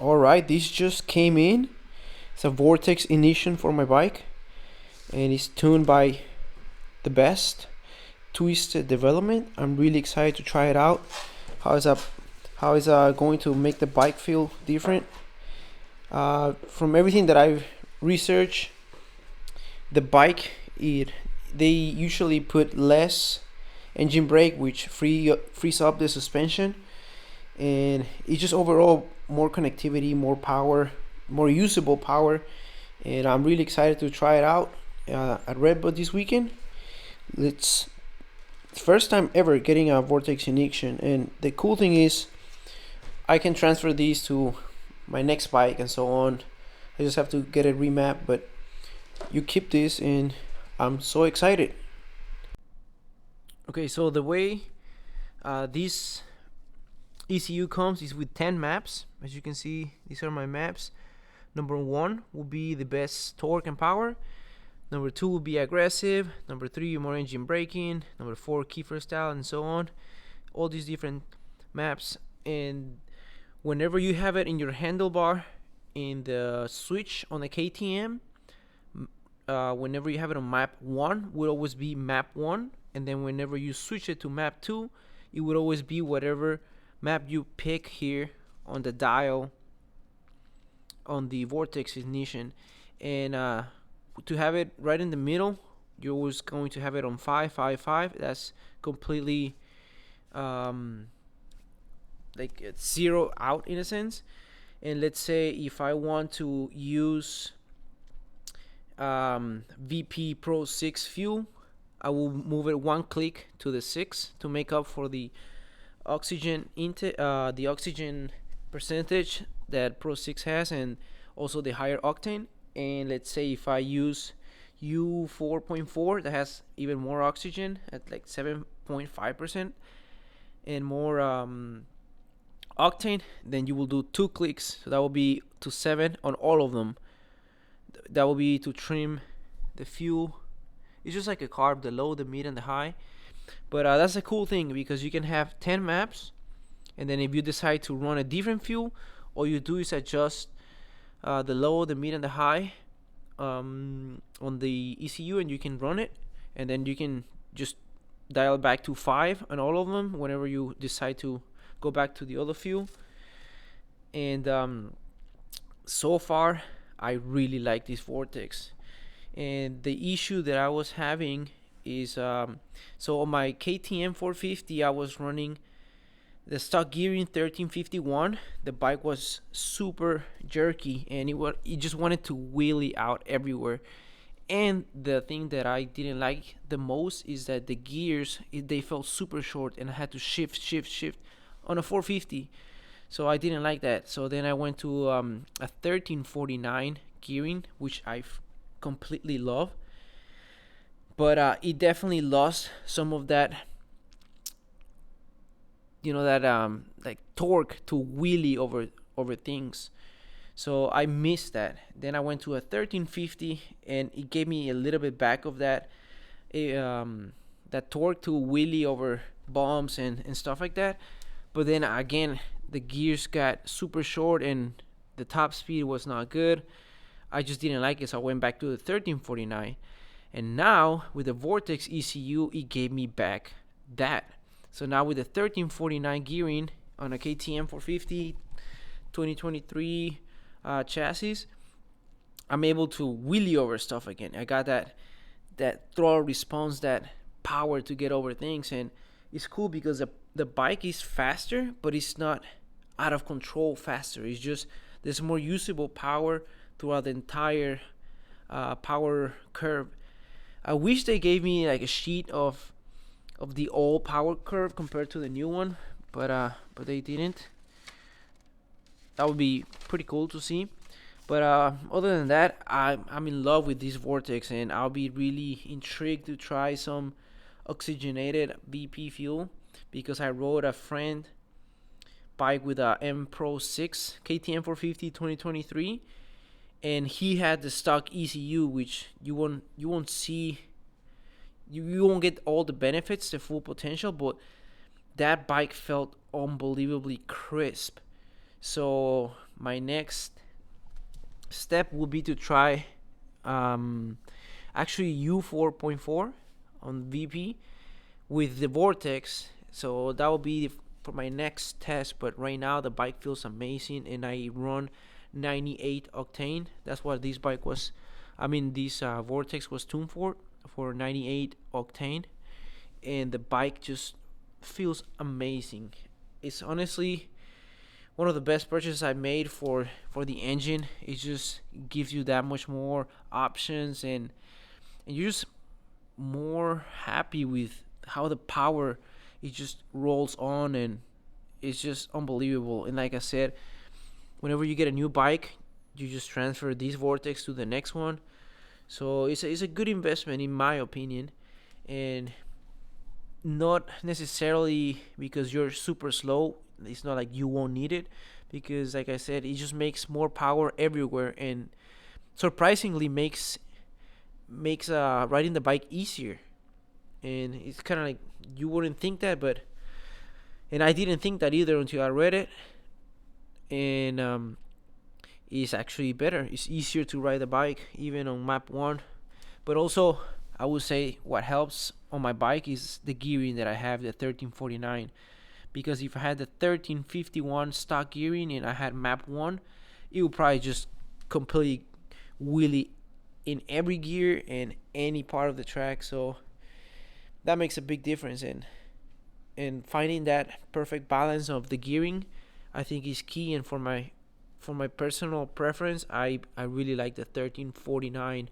Alright, this just came in. It's a Vortex Ignition for my bike, and it's tuned by the best Twisted Development. I'm really excited to try it out. How is that? How is going to make the bike feel different? From everything that I've researched, the bike they usually put less engine brake, which frees up the suspension, and it's just overall more connectivity, more power, more usable power. And I'm really excited to try it out at Redbud this weekend. It's first time ever getting a Vortex Ignition, and the cool thing is I can transfer these to my next bike and so on. I just have to get it remapped, but you keep this, and I'm so excited. Okay, so the way this ECU comes is with 10 maps. As you can see, these are my maps. Number 1 will be the best torque and power. Number 2 will be aggressive. Number 3, more engine braking. Number 4, keifer style, and so on. All these different maps. And whenever you have it in your handlebar, in the switch on the KTM, whenever you have it on map 1, will always be map 1. And then whenever you switch it to map 2, it would always be whatever map you pick here on the dial on the Vortex Ignition. And to have it right in the middle, you're always going to have it on 555. That's completely like it's zero out in a sense. And let's say if I want to use VP Pro 6 fuel, I will move it one click to the 6 to make up for the oxygen the oxygen percentage that Pro 6 has, and also the higher octane. And let's say if I use U4.4, that has even more oxygen at like 7.5% and more octane, then you will do 2 clicks, so that will be to 7 on all of them. That will be to trim the fuel. It's just like a carb, the low, the mid, and the high. But that's a cool thing, because you can have 10 maps, and then if you decide to run a different fuel, all you do is adjust the low, the mid, and the high on the ECU, and you can run it, and then you can just dial back to 5 on all of them whenever you decide to go back to the other fuel. And so far I really like this Vortex. And the issue that I was having is so on my KTM 450 I was running the stock gearing 1351. The bike was super jerky, and it just wanted to wheelie out everywhere. And the thing that I didn't like the most is that the gears, they felt super short, and I had to shift on a 450. So I didn't like that. So then I went to a 1349 gearing, which I completely love. But it definitely lost some of that, that like torque to wheelie over things. So I missed that. Then I went to a 1350, and it gave me a little bit back of that that torque to wheelie over bumps and stuff like that. But then again, the gears got super short, and the top speed was not good. I just didn't like it, so I went back to the 1349. And now with the Vortex ECU, it gave me back that. So now with the 1349 gearing on a KTM 450 2023 chassis, I'm able to wheelie over stuff again. I got that throttle response, that power to get over things. And it's cool because the bike is faster, but it's not out of control faster. It's just there's more usable power throughout the entire power curve. I wish they gave me like a sheet of the old power curve compared to the new one, but they didn't. That would be pretty cool to see. But other than that, I'm in love with this Vortex, and I'll be really intrigued to try some oxygenated VP fuel, because I rode a friend bike with a M Pro 6 KTM 450 2023, and he had the stock ECU, which you won't see. You won't get all the benefits, the full potential, but that bike felt unbelievably crisp. So my next step would be to try actually U4.4 on VP with the Vortex. So that will be for my next test. But right now the bike feels amazing, and I run 98 octane. That's what this bike was. I mean, this Vortex was tuned for 98 octane, and the bike just feels amazing. It's honestly one of the best purchases I made for the engine. It just gives you that much more options, and you're just more happy with how the power it just rolls on, and it's just unbelievable. And like I said, whenever you get a new bike, you just transfer this Vortex to the next one. So it's a good investment in my opinion, and not necessarily because you're super slow. It's not like you won't need it, because like I said, it just makes more power everywhere, and surprisingly makes riding the bike easier. And it's kind of like you wouldn't think that, but and I didn't think that either until I read it. And it's actually better. It's easier to ride the bike even on map 1. But also, I would say what helps on my bike is the gearing that I have, the 1349. Because if I had the 1351 stock gearing and I had map 1, it would probably just completely wheelie in every gear and any part of the track. So that makes a big difference, and finding that perfect balance of the gearing, I think, is key. And for my personal preference, I really like the 1349